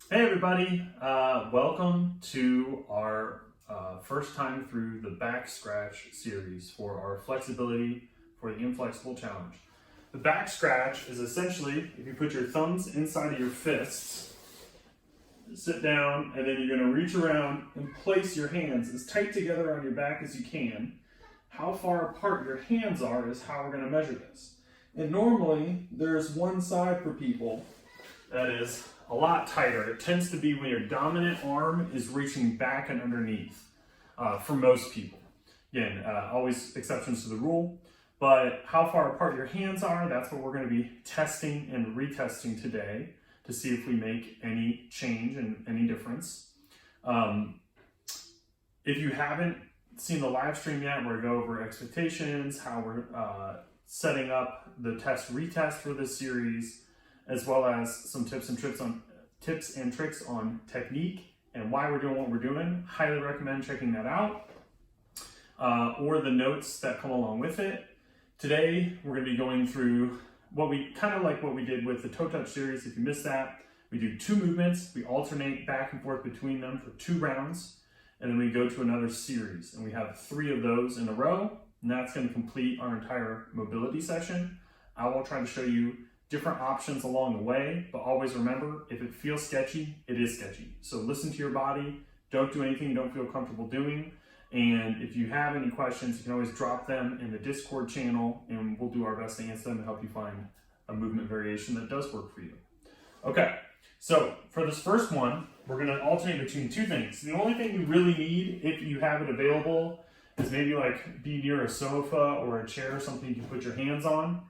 Hey everybody, welcome to our first time through the back scratch series for our flexibility for the inflexible challenge. The back scratch is essentially if you put your thumbs inside of your fists, sit down, and then you're going to reach around and place your hands as tight together on your back as you can. How far apart your hands are is how we're going to measure this. And normally there's one side for people that is a lot tighter. It tends to be when your dominant arm is reaching back and underneath for most people. Again, always exceptions to the rule, but how far apart your hands are, that's what we're going to be testing and retesting today to see if we make any change and any difference. If you haven't seen the live stream yet, where we go over expectations, how we're setting up the test retest for this series, as well as some tips and tricks on technique and why we're doing what we're doing. Highly recommend checking that out, or the notes that come along with it. Today, we're going to be going through what we did with the toe touch series. If you missed that, we do 2 movements. We alternate back and forth between them for 2 rounds, and then we go to another series. And we have 3 of those in a row, and that's going to complete our entire mobility session. I will try to show you different options along the way, but always remember, if it feels sketchy, it is sketchy. So listen to your body. Don't do anything you don't feel comfortable doing. And if you have any questions, you can always drop them in the Discord channel, and we'll do our best to answer them and help you find a movement variation that does work for you. Okay, so for this first one, we're going to alternate between 2 things. The only thing you really need, if you have it available, is maybe like be near a sofa or a chair or something you can put your hands on.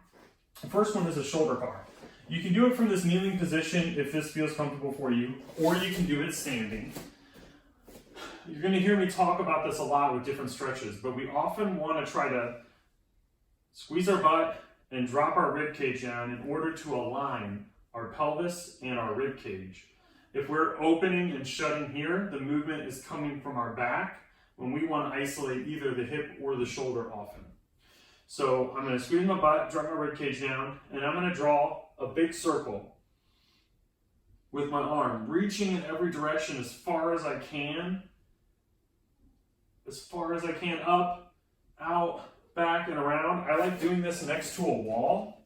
The first one is a shoulder car. You can do it from this kneeling position if this feels comfortable for you, or you can do it standing. You're going to hear me talk about this a lot with different stretches, but we often want to try to squeeze our butt and drop our rib cage down in order to align our pelvis and our rib cage. If we're opening and shutting here, the movement is coming from our back when we want to isolate either the hip or the shoulder often. So I'm going to squeeze my butt, drop my rib cage down, and I'm going to draw a big circle with my arm, reaching in every direction as far as I can, up, out, back, and around. I like doing this next to a wall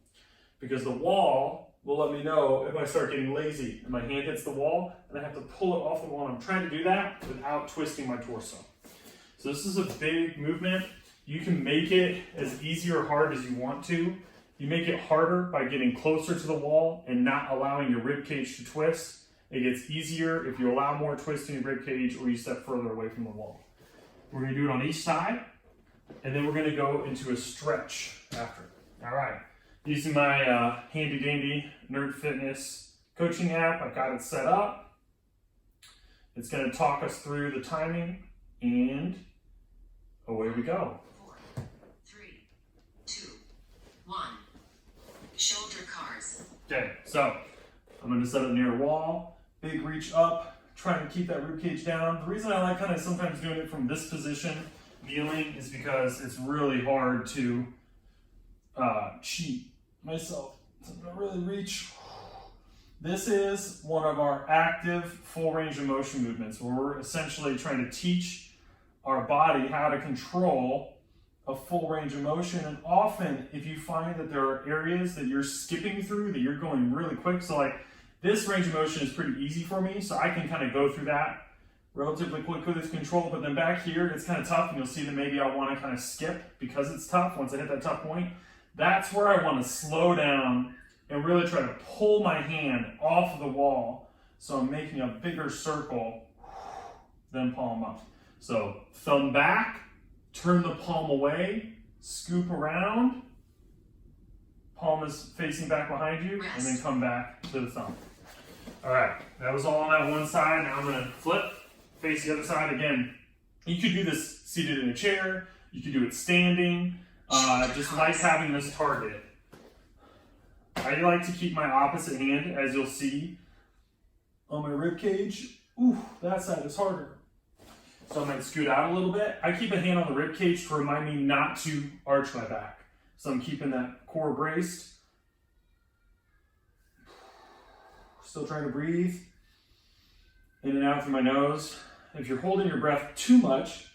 because the wall will let me know if I start getting lazy and my hand hits the wall and I have to pull it off the wall. And I'm trying to do that without twisting my torso. So this is a big movement. You can make it as easy or hard as you want to. You make it harder by getting closer to the wall and not allowing your rib cage to twist. It gets easier if you allow more twist in your rib cage or you step further away from the wall. We're going to do it on each side, and then we're going to go into a stretch after. All right. Using my handy dandy Nerd Fitness coaching app, I've got it set up. It's going to talk us through the timing, and away we go. 4, 3, 2, 1. Shoulder cars. Okay, so I'm going to set it near a wall, big reach up, trying to keep that rib cage down. The reason I like kind of sometimes doing it from this position, kneeling, is because it's really hard to cheat myself. So I'm going to really reach. This is one of our active full range of motion movements where we're essentially trying to teach our body how to control a full range of motion. And often if you find that there are areas that you're skipping through, that you're going really quick, so like this range of motion is pretty easy for me, so I can kind of go through that relatively quick with this control, but then back here it's kind of tough, and you'll see that maybe I want to kind of skip because it's tough. Once I hit that tough point, that's where I want to slow down and really try to pull my hand off of the wall so I'm making a bigger circle, then palm up. So thumb back, turn the palm away, scoop around, palm is facing back behind you, and then come back to the thumb. All right, that was all on that one side. Now I'm going to flip, face the other side. Again, you could do this seated in a chair. You could do it standing. Just like having this target. I like to keep my opposite hand, as you'll see, on my rib cage. Ooh, that side is harder. So I might scoot out a little bit. I keep a hand on the rib cage to remind me not to arch my back. So I'm keeping that core braced. Still trying to breathe. in and out through my nose. If you're holding your breath too much,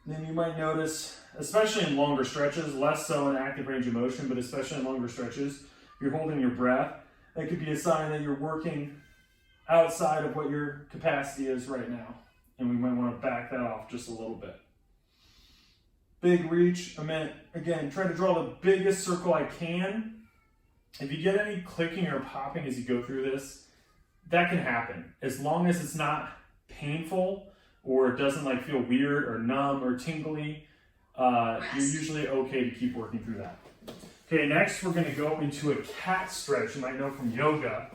then you might notice, especially in longer stretches, less so in active range of motion, but especially in longer stretches, if you're holding your breath, that could be a sign that you're working outside of what your capacity is right now. And we might want to back that off just a little bit. Big reach. Again, try to draw the biggest circle I can. If you get any clicking or popping as you go through this, that can happen. As long as it's not painful or it doesn't like feel weird or numb or tingly, you're usually okay to keep working through that. Okay, next we're going to go into a cat stretch. You might know from yoga.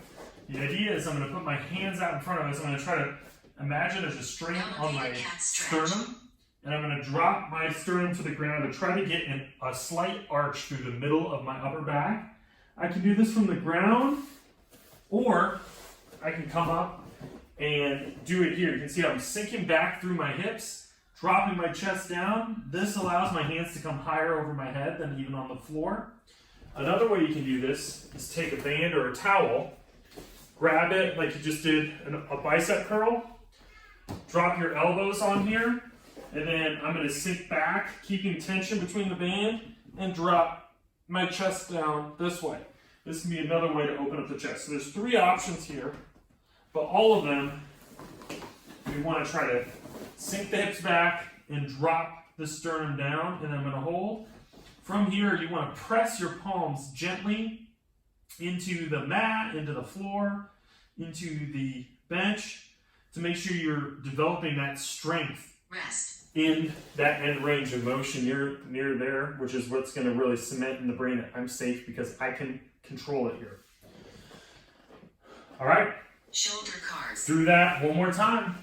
The idea is I'm going to put my hands out in front of us. I'm going to try to imagine there's a string on my sternum, and I'm going to drop my sternum to the ground to try to get a slight arch through the middle of my upper back. I can do this from the ground, or I can come up and do it here. You can see I'm sinking back through my hips, dropping my chest down. This allows my hands to come higher over my head than even on the floor. Another way you can do this is take a band or a towel, grab it like you just did a bicep curl, drop your elbows on here, and then I'm going to sink back, keeping tension between the band, and drop my chest down this way. This can be another way to open up the chest. So there's 3 options here, but all of them, we want to try to sink the hips back and drop the sternum down, and I'm going to hold. From here, you want to press your palms gently into the mat, into the floor, into the bench to make sure you're developing that strength in that end range of motion near there, which is what's going to really cement in the brain that I'm safe because I can control it here. All right. Shoulder cars. Through that one more time.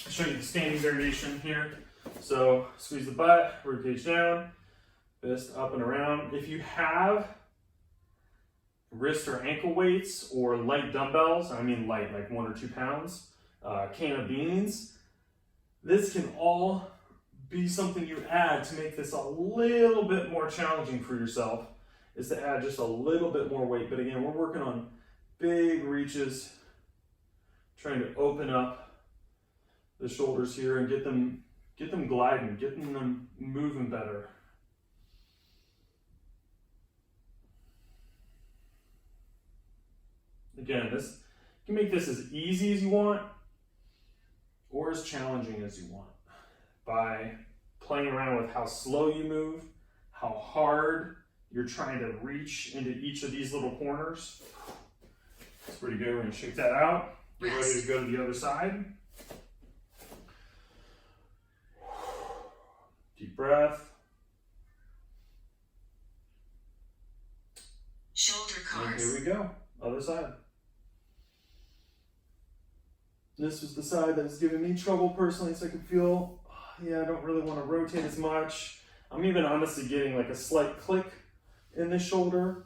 I'll show you the standing variation here. So squeeze the butt, ribcage down, fist up and around. If you have wrist or ankle weights or light dumbbells, I mean light, like 1 or 2 pounds, can of beans, this can all be something you add to make this a little bit more challenging for yourself, is to add just a little bit more weight. But again, we're working on big reaches, trying to open up the shoulders here and get them gliding, getting them moving better. Again, you can make this as easy as you want or as challenging as you want by playing around with how slow you move, how hard you're trying to reach into each of these little corners. That's pretty good. We're going to shake that out. Get ready to go to the other side. Deep breath. Shoulder cars. And here we go. Other side. This was the side that was giving me trouble personally, so I could feel, I don't really want to rotate as much. I'm even honestly getting like a slight click in this shoulder.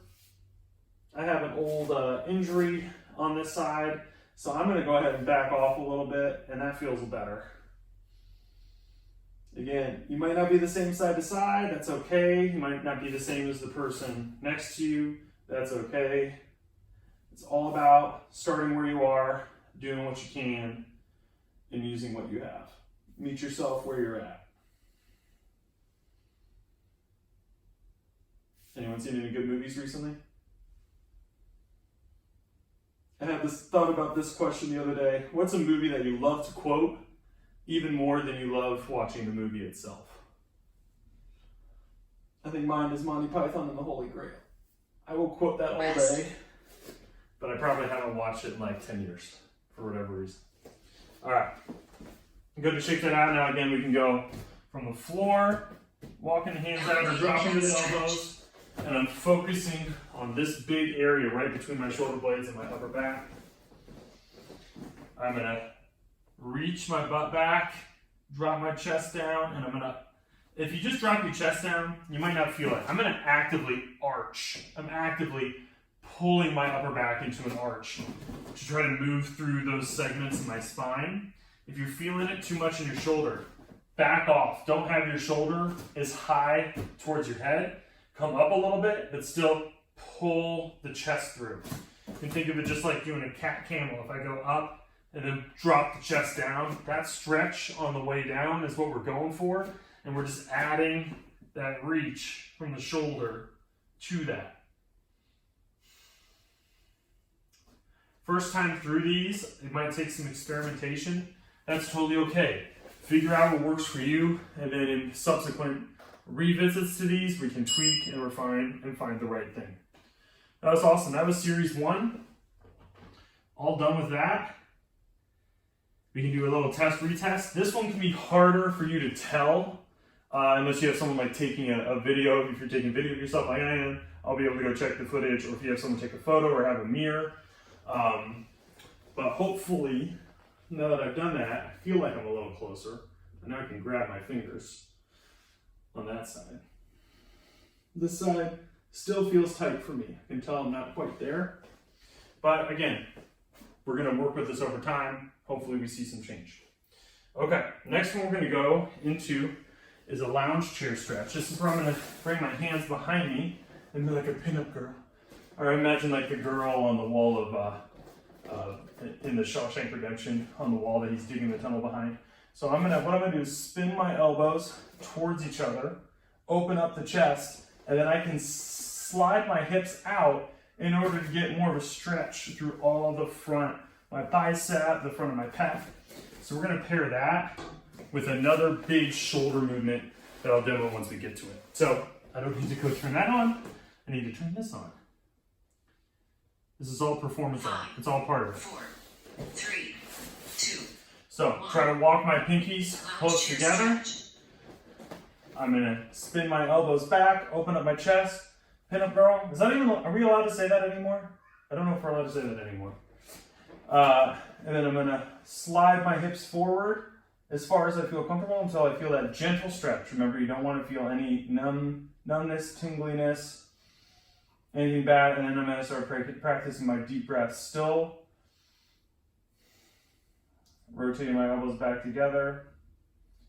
I have an old injury on this side, so I'm going to go ahead and back off a little bit, and that feels better. Again, you might not be the same side to side, that's okay. You might not be the same as the person next to you, that's okay. It's all about starting where you are, doing what you can, and using what you have. Meet yourself where you're at. Anyone seen any good movies recently? I had this thought about this question the other day. What's a movie that you love to quote even more than you love watching the movie itself? I think mine is Monty Python and the Holy Grail. I will quote that all day, but I probably haven't watched it in like 10 years for whatever reason. All right, good to shake that out. Now again, we can go from the floor, walking the hands out or dropping to the elbows, and I'm focusing on this big area right between my shoulder blades and my upper back. I'm gonna reach my butt back, drop my chest down, and I'm gonna, if you just drop your chest down, you might not feel it. I'm gonna actively arch. I'm actively pulling my upper back into an arch to try to move through those segments of my spine. If you're feeling it too much in your shoulder, back off. Don't have your shoulder as high towards your head. Come up a little bit, but still pull the chest through. You can think of it just like doing a cat camel. If I go up and then drop the chest down, that stretch on the way down is what we're going for. And we're just adding that reach from the shoulder to that. First time through these, it might take some experimentation. That's totally okay. Figure out what works for you, and then in subsequent revisits to these, we can tweak and refine and find the right thing. That was awesome. That was series 1. All done with that. We can do a little test retest. This one can be harder for you to tell unless you have someone like taking a video. If you're taking a video of yourself like I am, I'll be able to go check the footage, or if you have someone take a photo or have a mirror. But hopefully, now that I've done that, I feel like I'm a little closer. And now I can grab my fingers on that side. This side still feels tight for me. I can tell I'm not quite there. But again, we're going to work with this over time. Hopefully we see some change. Okay, next one we're going to go into is a lounge chair stretch. This is where I'm going to bring my hands behind me and be like a pinup girl. Or imagine like the girl on the wall of, in the Shawshank Redemption, on the wall that he's digging the tunnel behind. So what I'm gonna do is spin my elbows towards each other, open up the chest, and then I can slide my hips out in order to get more of a stretch through all the front, my bicep, the front of my pec. So we're gonna pair that with another big shoulder movement that I'll demo once we get to it. So I don't need to go turn that on, I need to turn this on. This is all performance art. It's all part of it. 4, 3, 2. So try to walk my pinkies close together. I'm gonna spin my elbows back, open up my chest. Pinup girl. Is that even? Are we allowed to say that anymore? I don't know if we're allowed to say that anymore. And then I'm gonna slide my hips forward as far as I feel comfortable until I feel that gentle stretch. Remember, you don't want to feel any numbness, tingliness, anything bad. And then I'm gonna start practicing my deep breaths. Still rotating my elbows back together.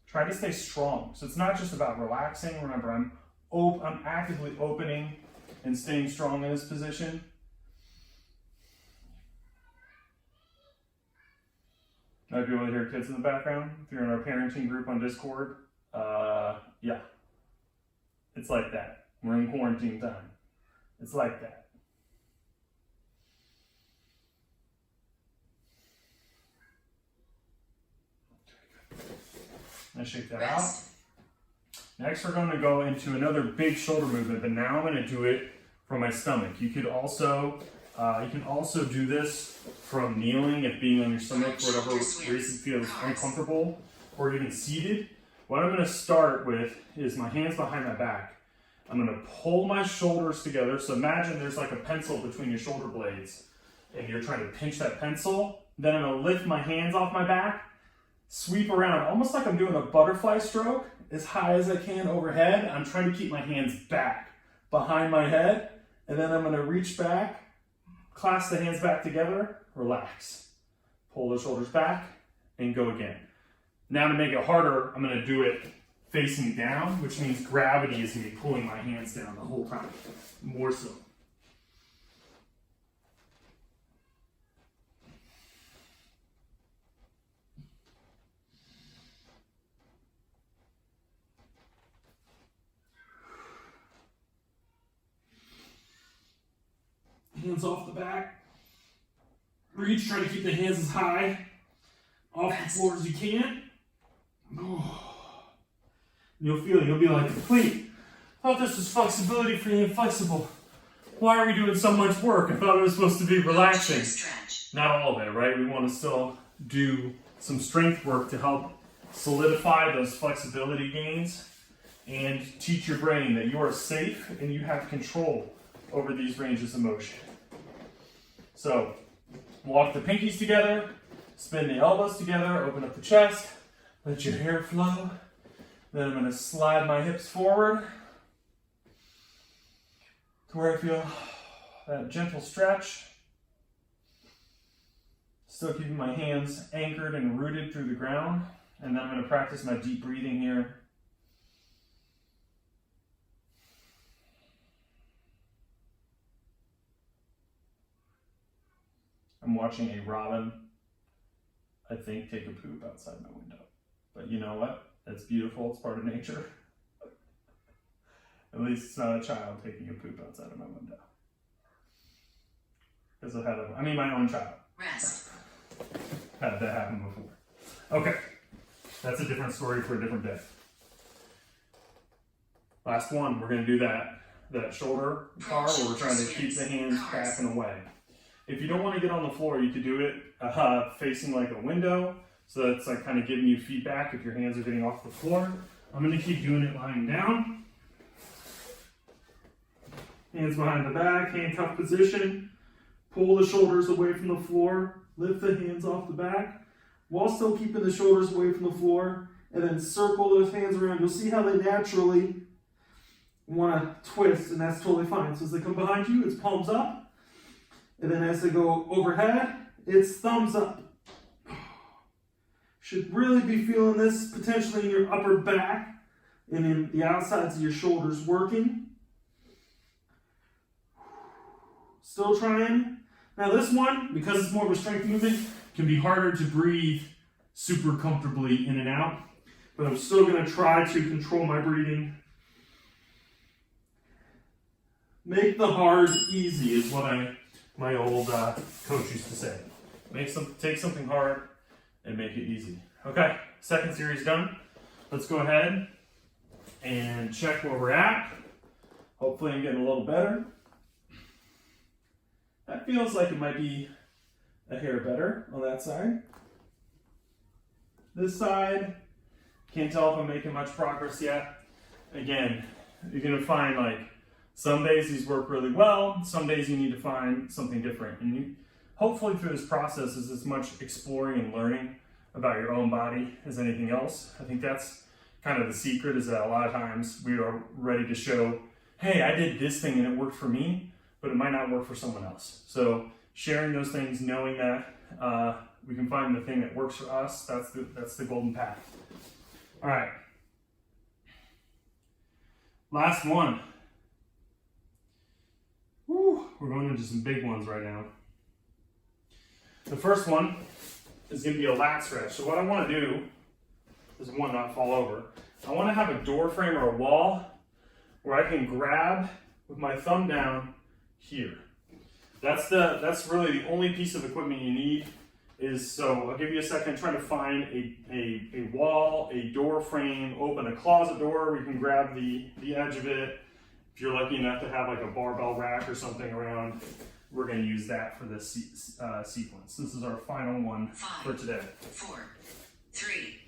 Try to stay strong. So it's not just about relaxing. Remember, I'm actively opening and staying strong in this position. Might be able to hear kids in the background. If you're in our parenting group on Discord, yeah. It's like that. We're in quarantine time. It's like that. Let's shake that out. Next, we're going to go into another big shoulder movement, but now I'm going to do it from my stomach. You can also do this from kneeling, if being on your stomach for whatever reason feels uncomfortable, or even seated. What I'm going to start with is my hands behind my back. I'm going to pull my shoulders together. So imagine there's like a pencil between your shoulder blades, and you're trying to pinch that pencil. Then I'm going to lift my hands off my back, sweep around, almost like I'm doing a butterfly stroke, as high as I can overhead. I'm trying to keep my hands back behind my head, and then I'm going to reach back, clasp the hands back together, relax, pull the shoulders back, and go again. Now to make it harder, I'm going to do it facing down, which means gravity is going to be pulling my hands down the whole time, more so. Hands off the back. Reach, try to keep the hands as high off the floor as you can. You'll feel it. You'll be like, wait, I thought this was flexibility for the inflexible. Why are we doing so much work? I thought it was supposed to be relaxing. Not all of it, right? We want to still do some strength work to help solidify those flexibility gains and teach your brain that you are safe and you have control over these ranges of motion. So, walk the pinkies together, spin the elbows together, open up the chest, let your hair flow. Then I'm going to slide my hips forward to where I feel that gentle stretch. Still keeping my hands anchored and rooted through the ground. And then I'm going to practice my deep breathing here. I'm watching a robin, I think, take a poop outside my window. But you know what? That's beautiful. It's part of nature. At least it's not a child taking a poop outside of my window. Because I've had my own child. Rest. Had that happen before. Okay. That's a different story for a different day. Last one, we're going to do that shoulder car where we're trying to keep the hands back and away. If you don't want to get on the floor, you could do it facing like a window. So that's like kind of giving you feedback if your hands are getting off the floor. I'm going to keep doing it lying down. Hands behind the back, handcuff position. Pull the shoulders away from the floor. Lift the hands off the back while still keeping the shoulders away from the floor. And then circle those hands around. You'll see how they naturally want to twist, and that's totally fine. So as they come behind you, it's palms up. And then as they go overhead, it's thumbs up. Should really be feeling this potentially in your upper back and in the outsides of your shoulders working. Still trying. Now this one, because it's more of a strength movement, can be harder to breathe super comfortably in and out. But I'm still going to try to control my breathing. Make the hard easy is what my old coach used to say. Take something hard and make it easy. Okay, second series done. Let's go ahead and check where we're at. Hopefully I'm getting a little better. That feels like it might be a hair better on that side. This side, can't tell if I'm making much progress yet. Again, you're gonna find like some days these work really well, some days you need to find something different. And hopefully through this process is as much exploring and learning about your own body as anything else. I think that's kind of the secret, is that a lot of times we are ready to show, hey, I did this thing and it worked for me, but it might not work for someone else. So sharing those things, knowing that we can find the thing that works for us, that's the golden path. All right. Last one. Woo, we're going into some big ones right now. The first one is going to be a lat stretch. So what I want to do is, one, not fall over. I want to have a door frame or a wall where I can grab with my thumb down here. That's really the only piece of equipment you need. So I'll give you a second, trying to find a wall, a door frame, open a closet door where you can grab the edge of it. If you're lucky enough to have like a barbell rack or something around, we're going to use that for this sequence. This is our final one for today. 4, 3,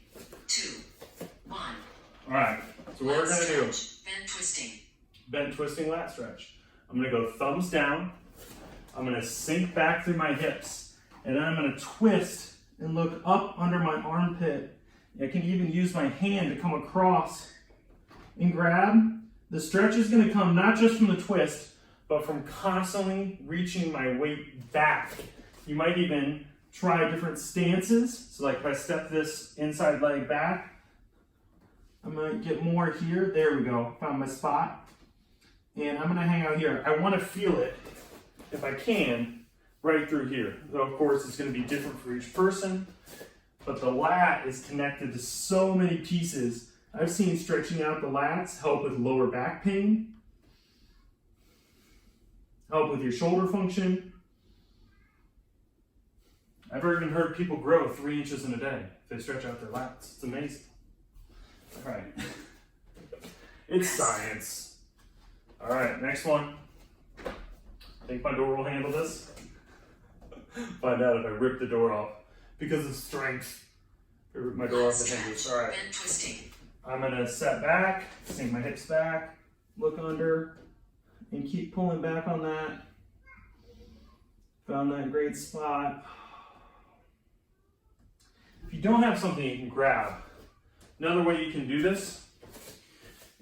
2, 1. All right, so what we're going to do, Bend twisting. Bend twisting lat stretch. I'm going to go thumbs down. I'm going to sink back through my hips, and then I'm going to twist and look up under my armpit. I can even use my hand to come across and grab. The stretch is going to come not just from the twist, but from constantly reaching my weight back. You might even try different stances. So like if I step this inside leg back, I might get more here. There we go, found my spot. And I'm gonna hang out here. I wanna feel it, if I can, right through here. Though of course it's gonna be different for each person, but the lat is connected to so many pieces. I've seen stretching out the lats help with lower back pain, help with your shoulder function. I've even heard people grow 3 inches in a day if they stretch out their lats. It's amazing. All right. It's science. All right, next one. Think my door will handle this? Find out if I rip the door off because of strength. I rip my door off the hinges. All right. Bend twisting. I'm gonna set back, sink my hips back, look under, and keep pulling back on that. Found that great spot. If you don't have something you can grab, another way you can do this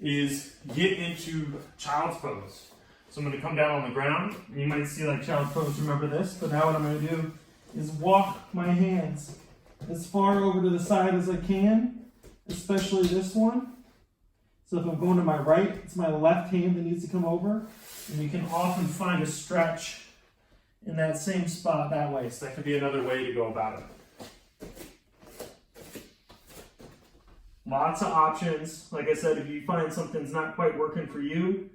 is get into child's pose. So I'm gonna come down on the ground. You might see like child's pose, remember this, but now what I'm gonna do is walk my hands as far over to the side as I can, especially this one. So if I'm going to my right, it's my left hand that needs to come over. And you can often find a stretch in that same spot that way. So that could be another way to go about it. Lots of options. Like I said, if you find something's not quite working for you,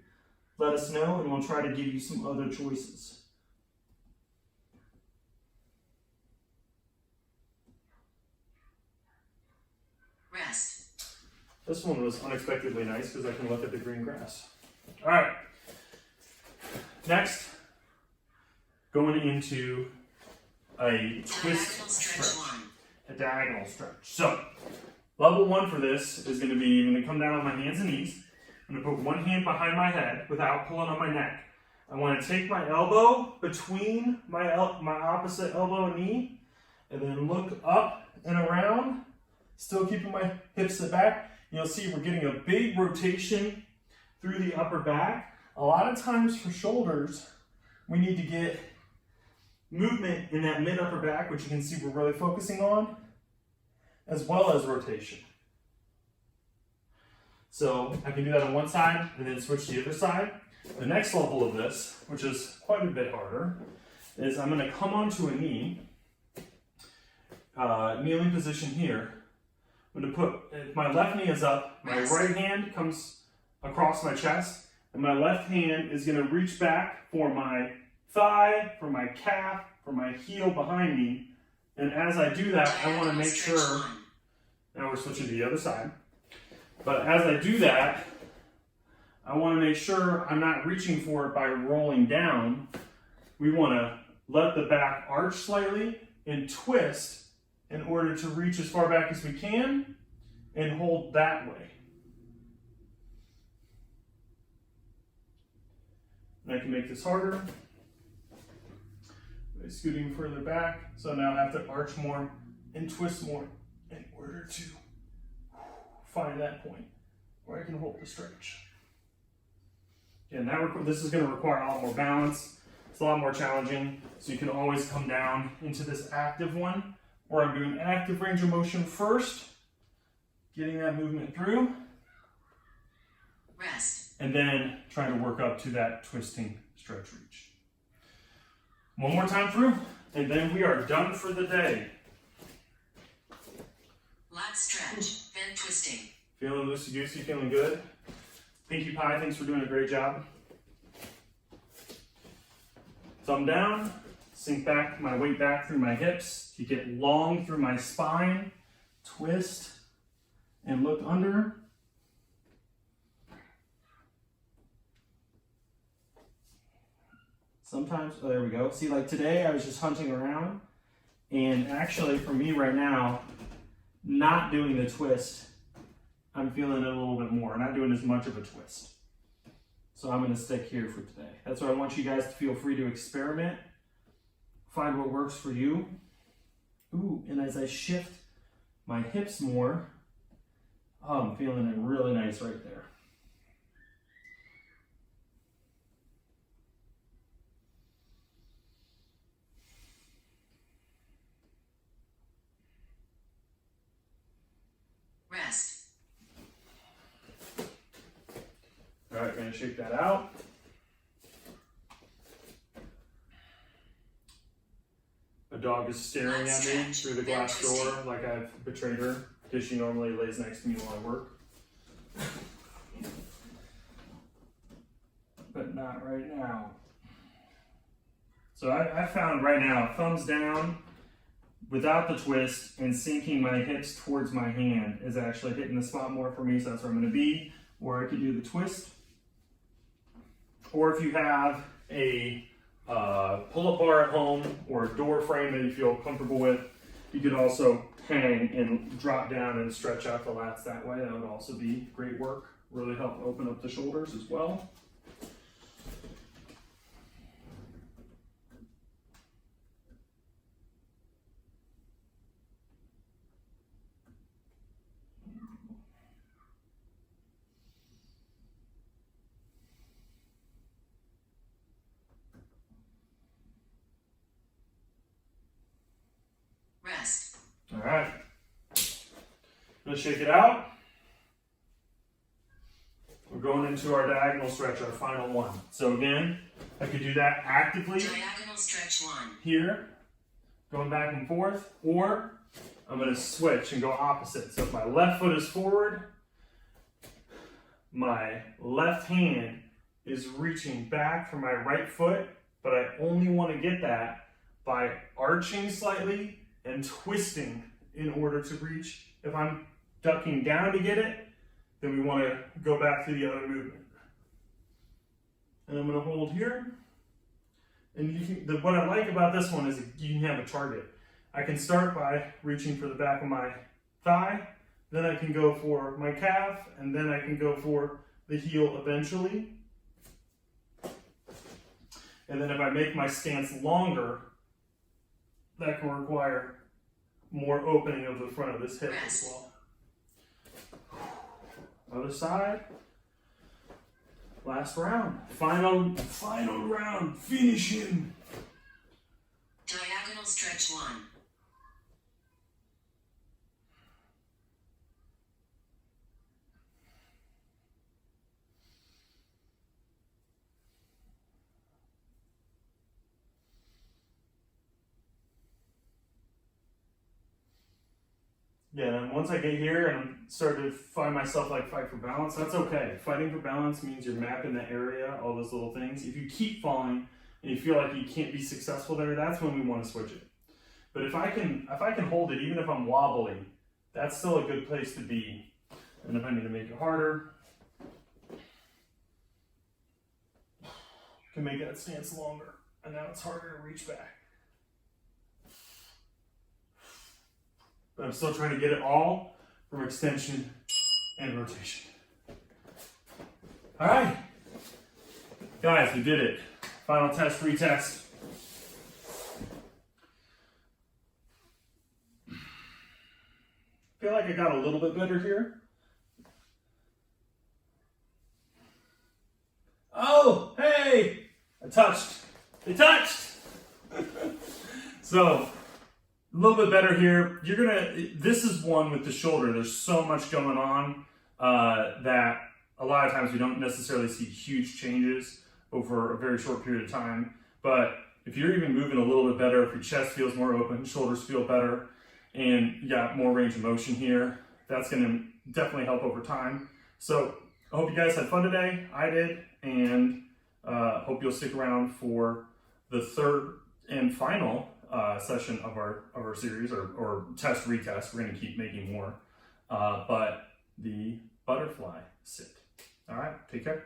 let us know and we'll try to give you some other choices. Rest. This one was unexpectedly nice because I can look at the green grass. All right. Next, going into a twist Diagonal stretch 1. A diagonal stretch. So, level 1 for this is going to be, I'm going to come down on my hands and knees. I'm going to put one hand behind my head without pulling on my neck. I want to take my elbow between my opposite elbow and knee, and then look up and around, still keeping my hips back. You'll see we're getting a big rotation through the upper back. A lot of times for shoulders, we need to get movement in that mid upper back, which you can see we're really focusing on, as well as rotation. So I can do that on one side and then switch to the other side. The next level of this, which is quite a bit harder, is I'm going to come onto a knee, kneeling position here. I'm going to put, if my left knee is up, my right hand comes across my chest, and my left hand is going to reach back for my thigh, for my calf, for my heel behind me. And as I do that, I want to make sure, now we're switching to the other side, but as I do that, I want to make sure I'm not reaching for it by rolling down. We want to let the back arch slightly and twist in order to reach as far back as we can and hold that way. And I can make this harder by scooting further back. So now I have to arch more and twist more in order to find that point where I can hold the stretch. And this is going to require a lot more balance. It's a lot more challenging. So you can always come down into this active one, where I'm doing active range of motion first, getting that movement through. Rest. And then trying to work up to that twisting stretch reach. One more time through, and then we are done for the day. Lat stretch, then twisting. Feeling loosey-goosey, feeling good? Pinkie Pie, thanks for doing a great job. Thumb down, sink back my weight back through my hips to get long through my spine, twist, and look under. Sometimes, oh, there we go. See, like today I was just hunting around, and actually for me right now, not doing the twist, I'm feeling it a little bit more, not doing as much of a twist. So I'm going to stick here for today. That's why I want you guys to feel free to experiment, find what works for you. Ooh, and as I shift my hips more, oh, I'm feeling it really nice right there. Rest. All right, gonna shake that out. A dog is staring at me through the glass door like I've betrayed her, because she normally lays next to me while I work. But not right now. So I found right now, thumbs down without the twist and sinking my hips towards my hand is actually hitting the spot more for me, so that's where I'm gonna be, or I could do the twist. Or if you have a pull-up bar at home or a door frame that you feel comfortable with, you could also hang and drop down and stretch out the lats that way. That would also be great work. Really help open up the shoulders as well. Rest. All right. Let's shake it out. We're going into our diagonal stretch, our final one. So again, I could do that actively Diagonal stretch 1. here, going back and forth, or I'm going to switch and go opposite. So if my left foot is forward, my left hand is reaching back for my right foot, but I only want to get that by arching slightly and twisting in order to reach. If I'm ducking down to get it, then we want to go back to the other movement. And I'm going to hold here. And you can, what I like about this one is you can have a target. I can start by reaching for the back of my thigh, then I can go for my calf, and then I can go for the heel eventually. And then if I make my stance longer, that can require more opening of the front of this hip as well. Other side. Last round. Final round. Finish him. Diagonal stretch 1. Yeah, and once I get here and start to find myself like fight for balance, that's okay. Fighting for balance means you're mapping the area, all those little things. If you keep falling and you feel like you can't be successful there, that's when we want to switch it. But if I can hold it, even if I'm wobbly, that's still a good place to be. And if I need to make it harder, I can make that stance longer. And now it's harder to reach back. But I'm still trying to get it all from extension and rotation. All right. Guys, we did it. Final test, retest. Feel like I got a little bit better here. Oh, hey! I touched. They touched! So, a little bit better here. This is one with the shoulder. There's so much going on that a lot of times we don't necessarily see huge changes over a very short period of time. But if you're even moving a little bit better, if your chest feels more open, shoulders feel better, and you got more range of motion here, that's going to definitely help over time. So I hope you guys had fun today. I did, and hope you'll stick around for the third and final session of our series, or test retest. We're going to keep making more, but the butterfly sit. All right, take care.